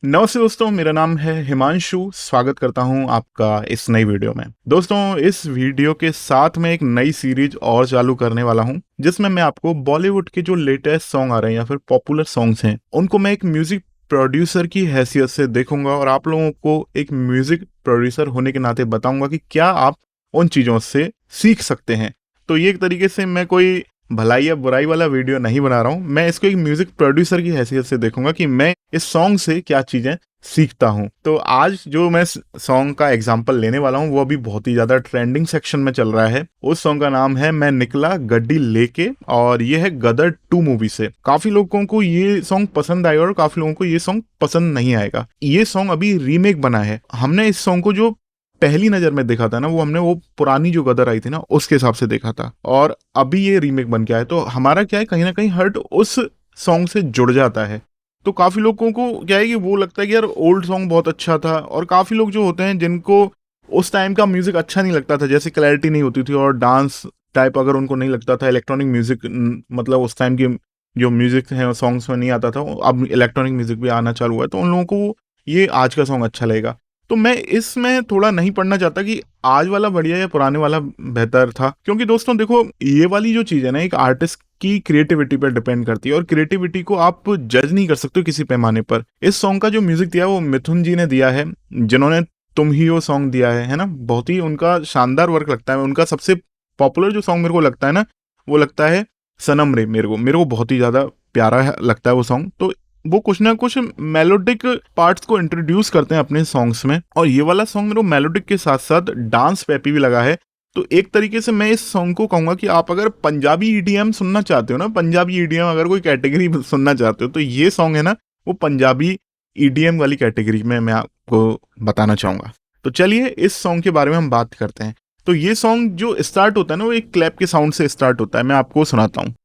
नमस्ते दोस्तों, मेरा नाम है हिमांशु। स्वागत करता हूं आपका इस नई वीडियो में। दोस्तों, इस वीडियो के साथ मैं एक नई सीरीज और चालू करने वाला हूं, जिसमें मैं आपको बॉलीवुड के जो लेटेस्ट सॉन्ग आ रहे हैं या फिर पॉपुलर सॉन्ग्स हैं, उनको मैं एक म्यूजिक प्रोड्यूसर की हैसियत से देखूंगा और आप लोगों को एक म्यूजिक प्रोड्यूसर होने के नाते बताऊंगा कि क्या आप उन चीजों से सीख सकते हैं। तो ये एक तरीके से मैं कोई भलाई या बुराई वाला वीडियो नहीं बना रहा हूँ, मैं इसको एक म्यूजिक प्रोड्यूसर की हैसियत से देखूंगा कि मैं इस सॉन्ग से क्या चीजें सीखता हूँ। तो आज जो मैं सॉन्ग का एग्जांपल लेने वाला हूँ वो अभी बहुत ही ज्यादा ट्रेंडिंग सेक्शन में चल रहा है। उस सॉन्ग का नाम है मैं निकला गड्डी लेके और ये है गदर 2 मूवी से। काफी लोगों को ये सॉन्ग पसंद आएगा और काफी लोगों को ये सॉन्ग पसंद नहीं आएगा। ये सॉन्ग अभी रीमेक बना है। हमने इस सॉन्ग को जो पहली नजर में देखा था ना, वो हमने वो पुरानी जो गदर आई थी ना उसके हिसाब से देखा था, और अभी ये रीमेक बन के आया तो हमारा क्या है, कहीं ना कहीं हर्ट उस सॉन्ग से जुड़ जाता है। तो काफी लोगों को क्या है कि वो लगता है कि यार ओल्ड सॉन्ग बहुत अच्छा था, और काफी लोग जो होते हैं जिनको उस टाइम का म्यूजिक अच्छा नहीं लगता था, जैसे क्लैरिटी नहीं होती थी और डांस टाइप अगर उनको नहीं लगता था, इलेक्ट्रॉनिक म्यूजिक मतलब उस टाइम की जो म्यूजिक है सॉन्ग्स में नहीं आता था, अब इलेक्ट्रॉनिक म्यूजिक भी आना चालू हुआ है, तो उन लोगों को ये आज का सॉन्ग अच्छा लगेगा। तो मैं इसमें थोड़ा नहीं पढ़ना चाहता कि आज वाला बढ़िया या पुराने वाला बेहतर था, क्योंकि दोस्तों देखो, ये वाली जो चीज है ना, एक आर्टिस्ट की क्रिएटिविटी पर डिपेंड करती है और क्रिएटिविटी को आप जज नहीं कर सकते हो किसी पैमाने पर। इस सॉन्ग का जो म्यूजिक दिया है वो मिथुन जी ने दिया है, जिन्होंने तुम ही वो सॉन्ग दिया है ना। बहुत ही उनका शानदार वर्क लगता है। उनका सबसे पॉपुलर जो सॉन्ग मेरे को लगता है ना, वो लगता है सनम रे। मेरे को बहुत ही ज्यादा प्यारा लगता है वो सॉन्ग। तो वो कुछ ना कुछ मेलोडिक पार्ट्स को इंट्रोड्यूस करते हैं अपने सॉन्ग्स में, और ये वाला सॉन्ग मेरे को मेलोडिक के साथ साथ डांस पेपी भी लगा है। तो एक तरीके से मैं इस सॉन्ग को कहूंगा कि आप अगर पंजाबी ईडीएम सुनना चाहते हो ना, पंजाबी ईडीएम अगर कोई कैटेगरी सुनना चाहते हो, तो ये सॉन्ग है ना, वो पंजाबी ईडीएम वाली कैटेगरी में मैं आपको बताना चाहूंगा। तो चलिए इस सॉन्ग के बारे में हम बात करते हैं। तो ये सॉन्ग जो स्टार्ट होता है ना, वो एक क्लैप के साउंड से स्टार्ट होता है। मैं आपको सुनाता हूँ।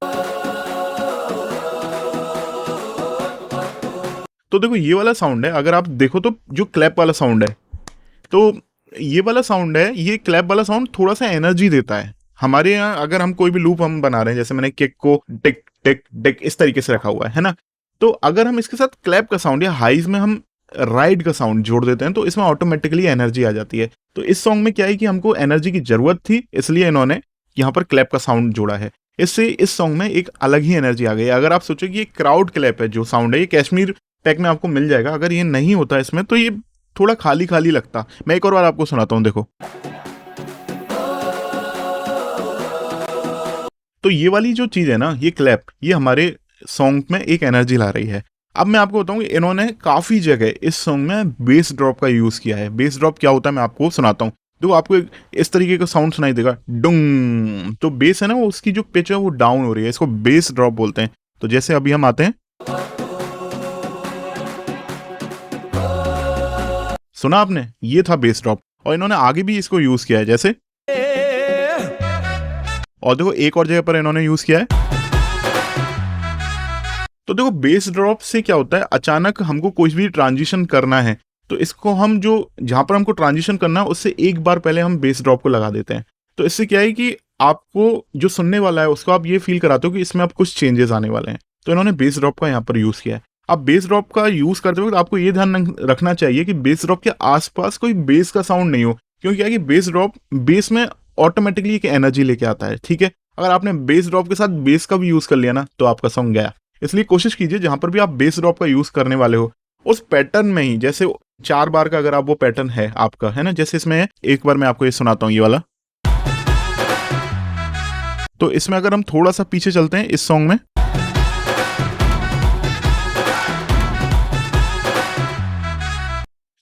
तो देखो, ये वाला साउंड है, अगर आप देखो तो जो क्लैप वाला साउंड है, तो ये वाला साउंड है, ये क्लैप वाला साउंड थोड़ा सा एनर्जी देता है। हमारे यहाँ अगर हम कोई भी लूप हम बना रहे हैं, जैसे मैंने किक को टिक टिक टिक इस तरीके से रखा हुआ है ना, तो अगर हम इसके साथ क्लैप का साउंड या हाइज में हम राइड का साउंड जोड़ देते हैं, तो इसमें ऑटोमेटिकली एनर्जी आ जाती है। तो इस सॉन्ग में क्या है कि हमको एनर्जी की जरूरत थी, इसलिए इन्होंने यहाँ पर क्लैप का साउंड जोड़ा है। इससे इस सॉन्ग में एक अलग ही एनर्जी आ गई। अगर आप सोचो कि ये क्राउड क्लैप है, जो साउंड है ये कश्मीर पैक में आपको मिल जाएगा, अगर ये नहीं होता इसमें तो ये थोड़ा खाली खाली लगता। मैं एक और बार आपको सुनाता हूं, देखो। तो ये वाली जो चीज है ना, ये क्लैप, ये हमारे सॉन्ग में एक एनर्जी ला रही है। अब मैं आपको बताऊं, इन्होंने काफी जगह इस सॉन्ग में बेस ड्रॉप का यूज किया है। बेस ड्रॉप क्या होता है मैं आपको सुनाता हूँ। देखो, आपको इस तरीके का साउंड सुनाई देगा, डुंग। तो बेस है ना, वो उसकी जो पिच है वो डाउन हो रही है, इसको बेस ड्रॉप बोलते हैं। तो जैसे अभी हम आते हैं, सुना आपने, ये था बेस ड्रॉप, और इन्होंने आगे भी इसको यूज किया है जैसे, और देखो एक और जगह पर इन्होंने यूज किया है। तो देखो, बेस ड्रॉप से क्या होता है, अचानक हमको कोई भी ट्रांजिशन करना है, तो इसको हम जो जहां पर हमको ट्रांजिशन करना है उससे एक बार पहले हम बेस ड्रॉप को लगा देते हैं। तो इससे क्या है कि आपको जो सुनने वाला है उसको आप ये फील कराते हो कि इसमें अब कुछ चेंजेस आने वाले हैं। तो इन्होंने बेस ड्रॉप का यहाँ पर यूज किया है। अब बेस ड्रॉप का यूज करते वक्त आपको ये ध्यान रखना चाहिए कि बेस ड्रॉप के आसपास कोई बेस का साउंड नहीं हो, क्योंकि क्या है कि बेस ड्रॉप बेस में ऑटोमेटिकली एक एनर्जी लेके आता है। ठीक है, अगर आपने बेस ड्रॉप के साथ बेस का भी यूज कर लिया ना, तो आपका सॉन्ग गया। इसलिए कोशिश कीजिए जहां पर भी आप बेस ड्रॉप का यूज करने वाले हो, उस पैटर्न में ही, जैसे 4 बार का अगर आप वो पैटर्न है आपका, है ना, जैसे इसमें एक बार मैं आपको ये सुनाता हूँ, ये वाला। तो इसमें अगर हम थोड़ा सा पीछे चलते हैं इस सॉन्ग में,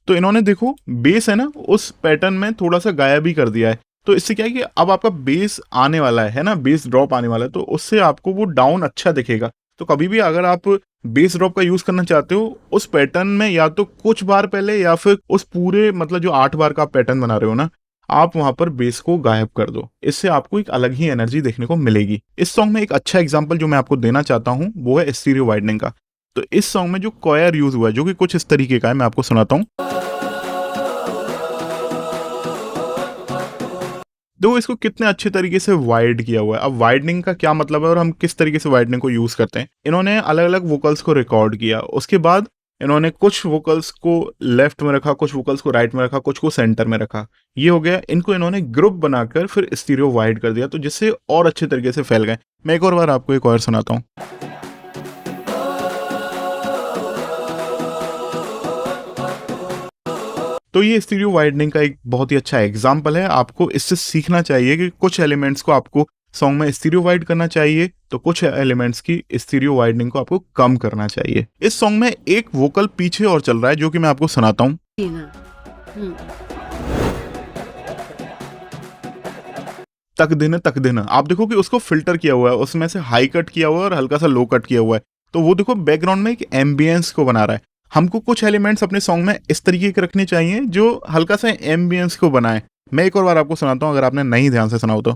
तो इन्होंने देखो बेस है ना, उस पैटर्न में थोड़ा सा गायब भी कर दिया है। तो इससे क्या है कि अब आपका बेस आने वाला है ना, बेस ड्रॉप आने वाला है, तो उससे आपको वो डाउन अच्छा दिखेगा। तो कभी भी अगर आप बेस ड्रॉप का यूज करना चाहते हो, उस पैटर्न में या तो कुछ बार पहले या फिर उस पूरे मतलब जो 8 बार का आप पैटर्न बना रहे हो ना, आप वहां पर बेस को गायब कर दो। इससे आपको एक अलग ही एनर्जी देखने को मिलेगी। इस सॉन्ग में एक अच्छा एग्जांपल जो मैं आपको देना चाहता हूं वो है स्टीरियो वाइडनिंग का। तो इस सॉन्ग में जो कॉयर यूज हुआ है, जो कि कुछ इस तरीके का है, मैं आपको सुनाता हूं। देखो इसको कितने अच्छे तरीके से वाइड किया हुआ है। अब वाइडनिंग का क्या मतलब है और हम किस तरीके से वाइडनिंग को यूज करते हैं। इन्होंने अलग अलग वोकल्स को रिकॉर्ड किया, उसके बाद इन्होंने कुछ वोकल्स को लेफ्ट में रखा, कुछ वोकल्स को राइट में रखा, कुछ को सेंटर में रखा। ये हो गया। इनको इन्होंने ग्रुप बनाकर फिर स्टीरियो वाइड कर दिया, तो जिससे और अच्छे तरीके से फैल गए। मैं एक और बार आपको एक और सुनाता हूँ। तो ये स्टीरियो वाइडनिंग का एक बहुत ही अच्छा एग्जाम्पल है। आपको इससे सीखना चाहिए कि कुछ एलिमेंट्स को आपको सॉन्ग में स्टीरियो वाइड करना चाहिए, तो कुछ एलिमेंट्स की स्टीरियो वाइडनिंग को आपको कम करना चाहिए। इस सॉन्ग में एक वोकल पीछे और चल रहा है जो कि मैं आपको सुनाता हूँ। तक दिन आप देखो कि उसको फिल्टर किया हुआ है, उसमें से हाई कट किया हुआ है और हल्का सा लो कट किया हुआ है। तो वो देखो बैकग्राउंड में एक एम्बियंस को बना रहा है। हमको कुछ एलिमेंट्स अपने सॉन्ग में इस तरीके के रखने चाहिए जो हल्का सा एम्बियंस को बनाए। मैं एक और बार आपको सुनाता हूँ, अगर आपने नहीं ध्यान से सुना हो तो।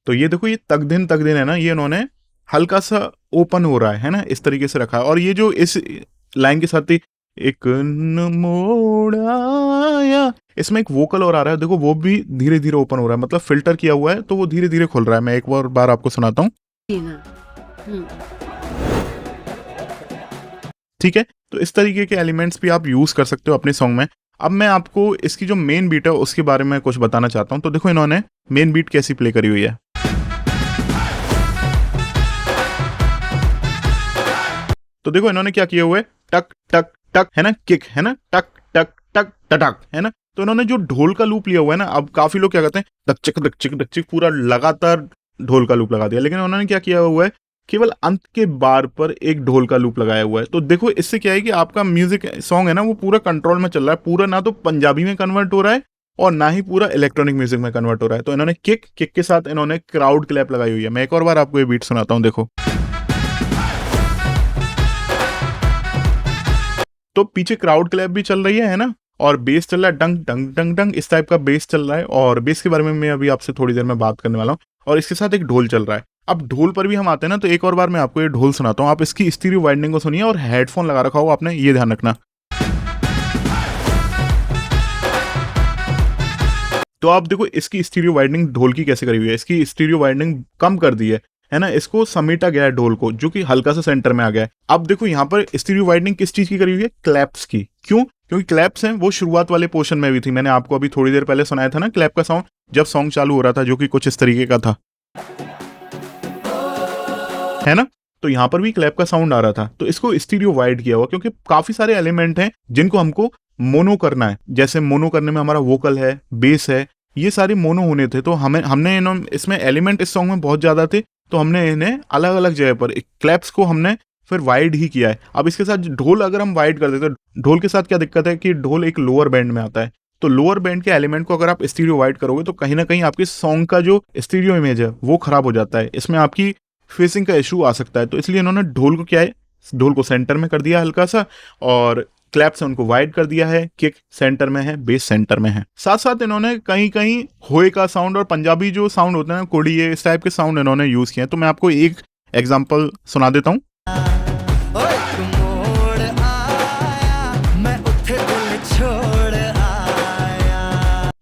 तो ये देखो, ये तक दिन है ना, ये इन्होंने हल्का सा ओपन हो रहा है ना, इस तरीके से रखा है। और ये जो इस लाइन के साथ ही एक मोड़ आया, इसमें एक वोकल और आ रहा है, देखो वो भी धीरे धीरे ओपन हो रहा है, मतलब फिल्टर किया हुआ है तो वो धीरे धीरे खुल रहा है। मैं एक और बार आपको सुनाता हूँ, ठीक है। तो इस तरीके के एलिमेंट्स भी आप यूज कर सकते हो अपने सॉन्ग में। अब मैं आपको इसकी जो मेन बीट है उसके बारे में कुछ बताना चाहता हूँ। तो देखो इन्होंने मेन बीट कैसी प्ले करी हुई है। तो देखो इन्होंने क्या किया हुआ है, टक टक टक है ना, किक है ना, टक टक टक टटक है ना। तो इन्होंने जो ढोल का लूप लिया हुआ है ना, अब काफी लोग क्या करते हैं दक चिक पूरा लगातार ढोल का लूप लगा दिया, लेकिन उन्होंने क्या किया हुआ है, केवल अंत के बार पर एक ढोल का लूप लगाया हुआ है। तो देखो इससे क्या है कि आपका म्यूजिक सॉन्ग है ना वो पूरा कंट्रोल में चल रहा है, पूरा ना तो पंजाबी में कन्वर्ट हो रहा है और ना ही पूरा इलेक्ट्रॉनिक म्यूजिक में कन्वर्ट हो रहा है। तो इन्होंने किक के साथ इन्होंने क्राउड क्लैप लगाई हुई है। मैं एक और बार आपको ये बीट सुनाता हूँ, देखो। तो पीछे क्राउड क्लैप भी चल रही है ना, और बेस चल रहा है, डंग डंग डंग डंग इस टाइप का बेस चल रहा है। और बेस के बारे में मैं अभी आपसे थोड़ी देर में बात करने वाला हूँ। और इसके साथ एक ढोल चल रहा है। अब ढोल पर भी हम आते हैं ना, तो एक और बार मैं आपको ये ढोल सुनाता हूँ, आप इसकी स्टीरियो वाइडनिंग को सुनिए और हेडफोन लगा रखा हो आपने, ये ध्यान रखना। तो आप देखो इसकी स्टीरियो वाइडनिंग ढोल की कैसे करी हुई है, इसकी स्टीरियो वाइडनिंग कम कर दी है ना, इसको समेटा गया है ढोल को, जो कि हल्का सा सेंटर में आ गया है। अब देखो यहाँ पर स्टीरियो वाइडनिंग किस चीज की करी हुई है, क्लैप्स की। क्यों? क्योंकि क्लैप्स हैं वो शुरुआत वाले पोर्शन में भी थी। मैंने आपको अभी थोड़ी देर पहले सुनाया था ना क्लैप का साउंड, जब सॉन्ग चालू हो रहा था, जो कि कुछ इस तरीके का था, है ना। तो यहाँ पर भी क्लैप का साउंड आ रहा था। तो इसको स्टीरियो वाइड किया हुआ, क्योंकि काफी सारे एलिमेंट हैं जिनको हमको मोनो करना है। जैसे मोनो करने में हमारा वोकल है, बेस है, ये सारे मोनो होने थे। तो हमने इसमें एलिमेंट इस सॉन्ग में बहुत ज्यादा थे, तो हमने इन्हें अलग अलग जगह पर क्लैप्स को हमने फिर वाइड ही किया है। अब इसके साथ ढोल अगर हम वाइड कर देते, तो ढोल के साथ क्या दिक्कत है कि ढोल एक लोअर बैंड में आता है। तो लोअर बैंड के एलिमेंट को अगर आप स्टीरियो वाइड करोगे तो कहीं ना कहीं आपके सॉन्ग का जो स्टीरियो इमेज है वो खराब हो जाता है, इसमें आपकी फेसिंग का इशू आ सकता है। तो इसलिए इन्होंने ढोल को क्या है, ढोल को सेंटर में कर दिया हल्का सा, और क्लैप से उनको वाइड कर दिया है, किक सेंटर में है, बेस सेंटर में है। साथ साथ इन्होंने कहीं कहीं होए का साउंड और पंजाबी जो साउंड होता है ना, कोड़िए, इस टाइप के साउंड इन्होंने यूज किए हैं। तो मैं आपको एक एग्जांपल सुना देता हूँ।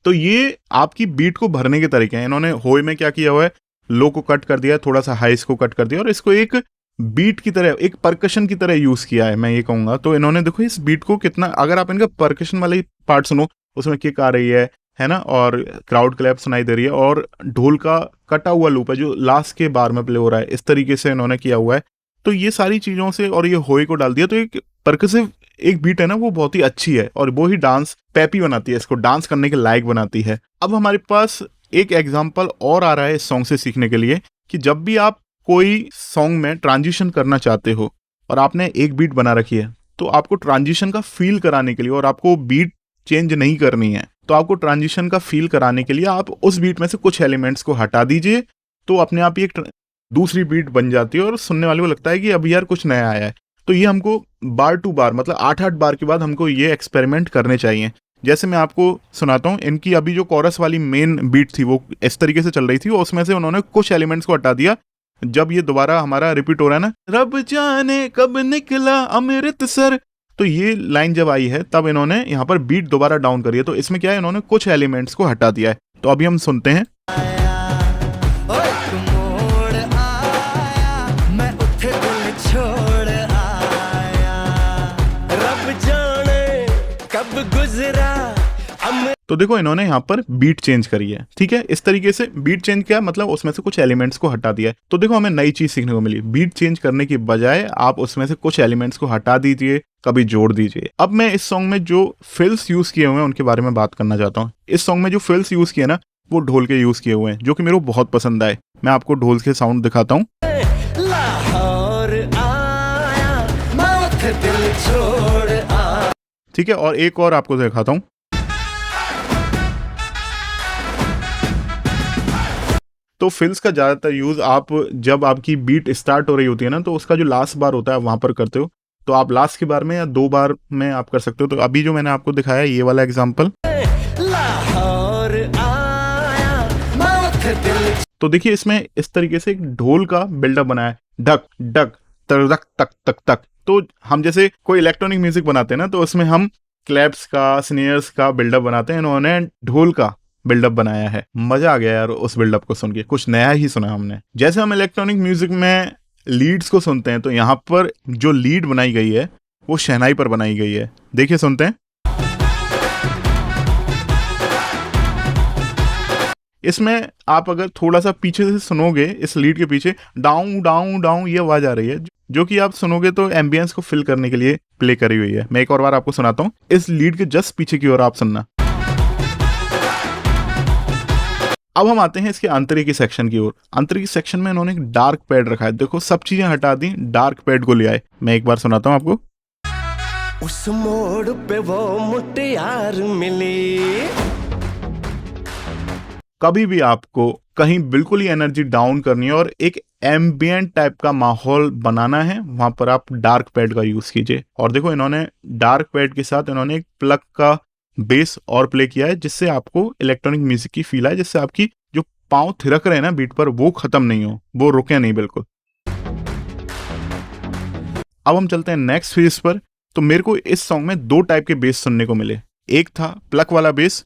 तो ये आपकी बीट को भरने के तरीके हैं। इन्होंने होए में क्या किया हुआ है, लो को कट कर दिया, थोड़ा सा हाइस को कट कर दिया, और इसको एक बीट की तरह, एक परकशन की तरह यूज किया है, मैं ये कहूंगा। तो इन्होंने देखो इस बीट को कितना, अगर आप इनका परकशन वाले पार्ट सुनो, उसमें किक आ रही है ना, और क्राउड क्लैप सुनाई दे रही है, और ढोल का कटा हुआ लूप है जो लास्ट के बार में प्ले हो रहा है, इस तरीके से इन्होंने किया हुआ है। तो ये सारी चीजों से, और ये होए को डाल दिया, तो एक परकसिव एक बीट है ना, वो बहुत ही अच्छी है, और वो ही डांस पैपी बनाती है, इसको डांस करने के लायक बनाती है। अब हमारे पास एक एग्जाम्पल और आ रहा है इस सॉन्ग से सीखने के लिए, कि जब भी आप कोई सॉन्ग में ट्रांजिशन करना चाहते हो और आपने एक बीट बना रखी है, तो आपको ट्रांजिशन का फील कराने के लिए, और आपको बीट चेंज नहीं करनी है, तो आपको ट्रांजिशन का फील कराने के लिए आप उस बीट में से कुछ एलिमेंट्स को हटा दीजिए, तो अपने आप ही एक दूसरी बीट बन जाती है और सुनने वाले को लगता है कि अब यार कुछ नया आया है। तो ये हमको बार टू बार, मतलब 8-8 बार के बाद हमको ये एक्सपेरिमेंट करने चाहिए। जैसे मैं आपको सुनाता हूँ, इनकी अभी जो कोरस वाली मेन बीट थी वो इस तरीके से चल रही थी, और उसमें से उन्होंने कुछ एलिमेंट्स को हटा दिया। जब ये दोबारा हमारा रिपीट हो रहा है ना, रब जाने कब निकला अमृतसर, तो ये लाइन जब आई है तब इन्होंने यहाँ पर बीट दोबारा डाउन करी है। तो इसमें क्या है, इन्होंने कुछ एलिमेंट्स को हटा दिया है। तो अभी हम सुनते हैं। छोड़ आया, रब जाने कब गुजरा। तो देखो इन्होंने यहाँ पर बीट चेंज करी है, ठीक है। इस तरीके से बीट चेंज किया मतलब उसमें से कुछ एलिमेंट्स को हटा दिया है। तो देखो हमें नई चीज सीखने को मिली, बीट चेंज करने की बजाय आप उसमें से कुछ एलिमेंट्स को हटा दीजिए, कभी जोड़ दीजिए। अब मैं इस सॉन्ग में जो फिल्स यूज किए हुए हैं उनके बारे में बात करना चाहता हूँ। इस सॉन्ग में जो फिल्स यूज किए ना वो ढोल के यूज किए हुए हैं, जो कि मेरे को बहुत पसंद आए। मैं आपको ढोल के साउंड दिखाता हूँ। ठीक है, और एक और आपको दिखाता हूँ। तो फिल्स का ज्यादातर यूज आप जब आपकी बीट स्टार्ट हो रही होती है ना, तो उसका जो लास्ट बार होता है वहां पर करते हो। तो आप लास्ट की बार में या 2 बार में आप कर सकते हो। तो अभी जो मैंने आपको दिखाया ये वाला एग्जांपल, तो देखिए इसमें इस तरीके से एक ढोल का बिल्डअप बना है, ढक ढक तक तक तक तक। तो हम जैसे कोई इलेक्ट्रॉनिक म्यूजिक बनाते हैं ना, तो उसमें हम क्लैप्स का, स्नेयर्स का बिल्डअप बनाते हैं। इन्होंने ढोल का बिल्डअप बनाया है। मजा आ गया यार उस बिल्डअप को सुन के, कुछ नया ही सुना हमने। जैसे हम इलेक्ट्रॉनिक म्यूजिक में लीड्स को सुनते हैं, तो यहाँ पर जो लीड बनाई गई है वो शहनाई पर बनाई गई है। देखिए सुनते हैं। इसमें आप अगर थोड़ा सा पीछे से सुनोगे, इस लीड के पीछे डाउन डाउन डाउन ये आवाज आ रही है, जो कि आप सुनोगे तो एम्बियंस को फिल करने के लिए प्ले करी हुई है। मैं एक और बार आपको सुनाता हूँ। इस लीड के जस्ट पीछे की ओर आप सुनना। अब हम आते हैं इसके आंतरिक सेक्शन की ओर। आंतरिक सेक्शन में इन्होंने एक डार्क पैड रखा है। देखो सब चीजें हटा दी, डार्क पैड को ले आए। मैं एक बार सुनाता हूँ आपको। उस मोड़ पे वो मुटियार मिली। कभी भी आपको कहीं बिल्कुल ही एनर्जी डाउन करनी है और एक एम्बियंट टाइप का माहौल बनाना है, वहां पर आप डार्क पैड का यूज कीजिए। और देखो इन्होंने डार्क पैड के साथ इन्होंने एक प्लग का बेस और प्ले किया है, जिससे आपको इलेक्ट्रॉनिक म्यूजिक की फील आए, जिससे आपकी जो पांव थिरक रहे हैं ना बीट पर, वो खत्म नहीं हो, वो रुके नहीं बिल्कुल। अब हम चलते हैं नेक्स्ट फेज पर। तो मेरे को इस सॉन्ग में 2 टाइप के बेस सुनने को मिले। एक था प्लग वाला बेस,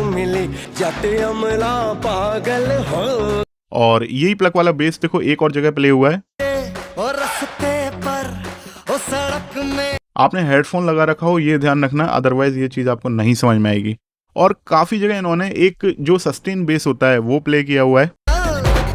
मिली जट अमला पागल हो। और यही प्लग वाला बेस देखो एक और जगह प्ले हुआ है। और रास्ते पर ओ सड़क में आपने हेडफोन लगा रखा हो ये ध्यान रखना, अदरवाइज ये चीज आपको नहीं समझ में आएगी। और काफी जगह इन्होंने एक जो सस्टेन बेस होता है वो प्ले किया हुआ है।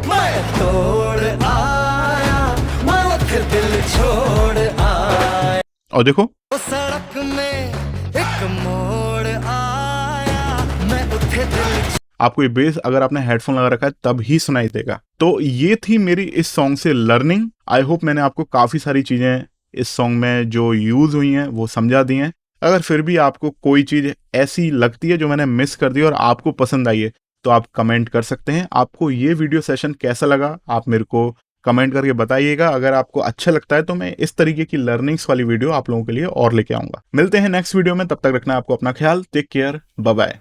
मैं तोड़ आया, मैं दिल छोड़ आया। और देखो ओ सड़क में एक मोड़ आया, मैं उठे दिल। आपको ये बेस अगर आपने हेडफोन लगा रखा है तब ही सुनाई देगा। तो ये थी मेरी इस सॉन्ग से लर्निंग। आई होप मैंने आपको काफी सारी चीजें इस सॉन्ग में जो यूज हुई हैं वो समझा दी हैं। अगर फिर भी आपको कोई चीज ऐसी लगती है जो मैंने मिस कर दी और आपको पसंद आई है, तो आप कमेंट कर सकते हैं। आपको ये वीडियो सेशन कैसा लगा आप मेरे को कमेंट करके बताइएगा। अगर आपको अच्छा लगता है तो मैं इस तरीके की लर्निंग्स वाली वीडियो आप लोगों के लिए और लेके आऊंगा। मिलते हैं नेक्स्ट वीडियो में, तब तक रखना आपको अपना ख्याल। Take care, bye bye.